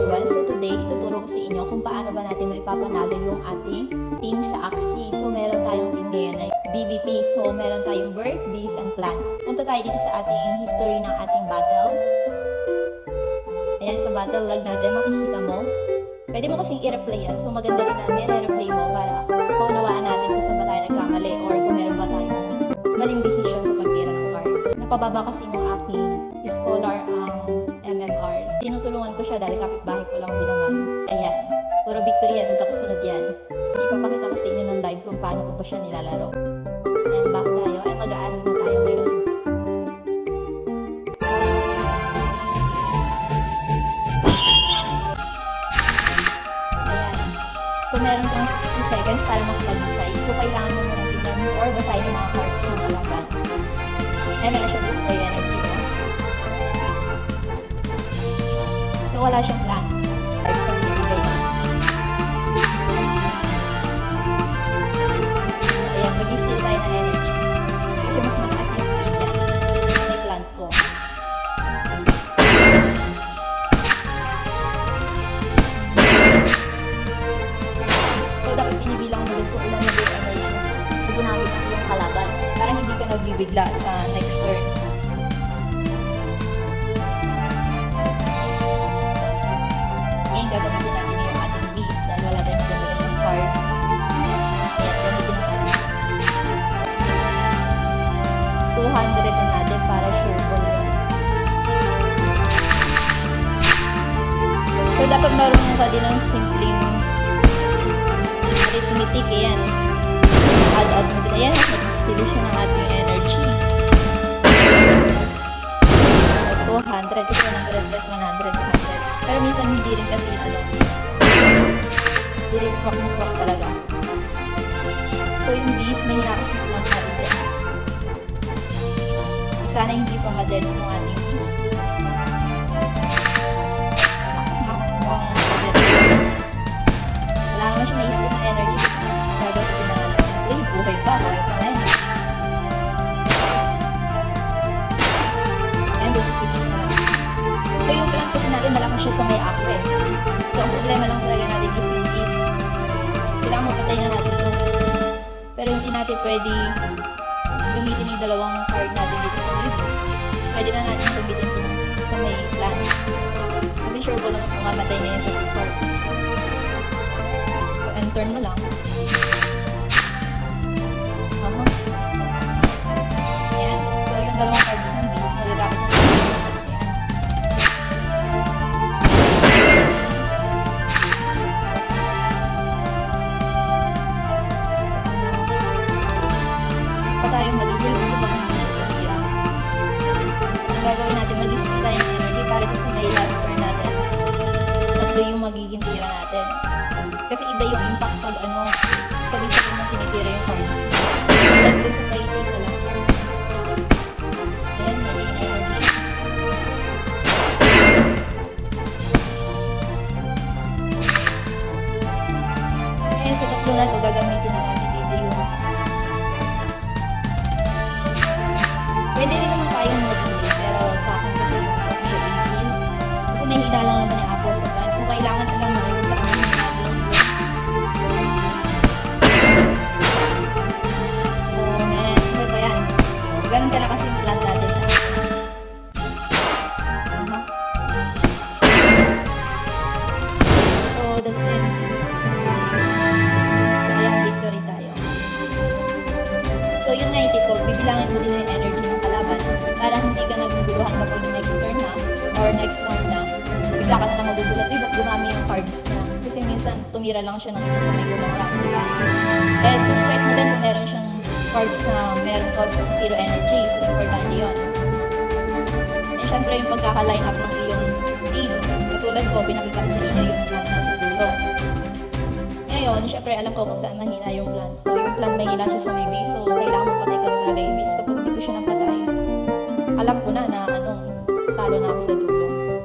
everyone! So today, ituturo ko sa inyo kung paano ba natin maipapanalo yung ating team sa Axie. So meron tayong team ngayon ay BBP. So meron tayong bird, bees, and plant. Punta tayo dito sa ating history ng ating battle. Ayan, sa battle log natin, makikita mo. Pwede mo kasing i-replay yan. So maganda rin na nire-replay mo para maunawaan natin kung saan ba tayo nagkamali or kung meron ba tayong maling decision sa pagtira ng cards. Napababa kasi yung aking scholar ang MMR. Tinutulungan ko siya dahil kapitbahay ko lang binaman. Ayan, puro victory yan, magkakasunod yan. Ipapakita ko sa inyo ng live kung paano ko ba siya nilalaro. Ayan, back tayo. Ay, mag-aaral na tayo ngayon. Ayan. So, meron kang 60 seconds para makapag-decide. So, kailangan mo muna tingnan or basahin yung mga cards ng kalaban. Ayan, meron siya display energy. So, wala siyang plan. Cards na binibigay niya. Ayan, mag-steal tayo ng energy. Kasi mas mataas yung speed yan. May plant ko. So, dapat pinibilang mo din kung ilan na yung energy na ginamit ang iyong kalaban para hindi ka nagbibigla sa next turn. Gagamitin natin yung ating bees dahil wala tayong gamitin ng card. Ayan, gamitin na natin. 200 na natin para sure po yun. So, dapat marunong ka din ng simpleng arithmetic. Ayan. Add mo din. Ayan, mag-steal siya ng ating energy. 200 kasi 100 plus 100, 100. Pero minsan hindi rin kasi hindi rin swak talaga. So yung bees, may hinakasin lang tayo dyan. Sana hindi pa ma-dead yung ating bees. Wala naman siya maisip ng energy. Gagawin na lang. Uy, buhay pa na yun. And 26 na lang. So yung plant kasi natin malaki siya sa may ako eh. So ang problema lang talaga natin is yung bees. Kailangan mapatay na natin ito. Pero hindi natin pwede gamitin yung dalawang card natin dito sa may bees. Pwede na natin gamitin ito sa may plant. Kasi sure ko lang mamatay na yun sa cards. So end turn mo lang. Ayan. So yung dalawang cards ng bees, magagamit na natin. Tayo mag-heal kasi baka hindi siya pumira. Ang gagawin natin, mag-steal tayo ng energy para kasi may last turn natin. Tatlo yung magiging tira natin. Kasi iba yung impact pag sabay-sabay mong tinitira yung cards. Tatlo sa paisisa lang. Ayan, magiging energy siya. Ayan, sa tatlo na ito, gagamitin na natin dito yung pwede rin naman tayong mag-heal, pero sa akin kasi yung official heal. Kasi may hila lang naman yung apple sa plant. So, kailangan alam mo yung daan natin. Oh, man. Ano ba yan? Ganun ka na kasi yung plant natin. So, that's it. So, ayan, victory tayo. So, yung 90 ko, bibilangin mo din yung energy ng kalaban para hindi ka naguguluhan kapag next turn na or next round na. Bigla ka na lang magugulat, uy, ba't dumami yung cards niya? Kasi minsan, tumira lang siya ng isa sa may gulong round, diba? And check mo din kung meron siyang cards na meron cost ng 0 energy. So, importante yun. And syempre, yung pagkaka-line up ng iyong team. Katulad ko, pinakita ko sa inyo yung plant na sa dulo. Ngayon, syempre, alam ko kung saan mahina yung plant. So, yung plant mahina siya sa may base. So, kailangan mapatay ko talaga yung base. Kapag hindi ko siya napatay, alam ko na talo na ako sa dulo.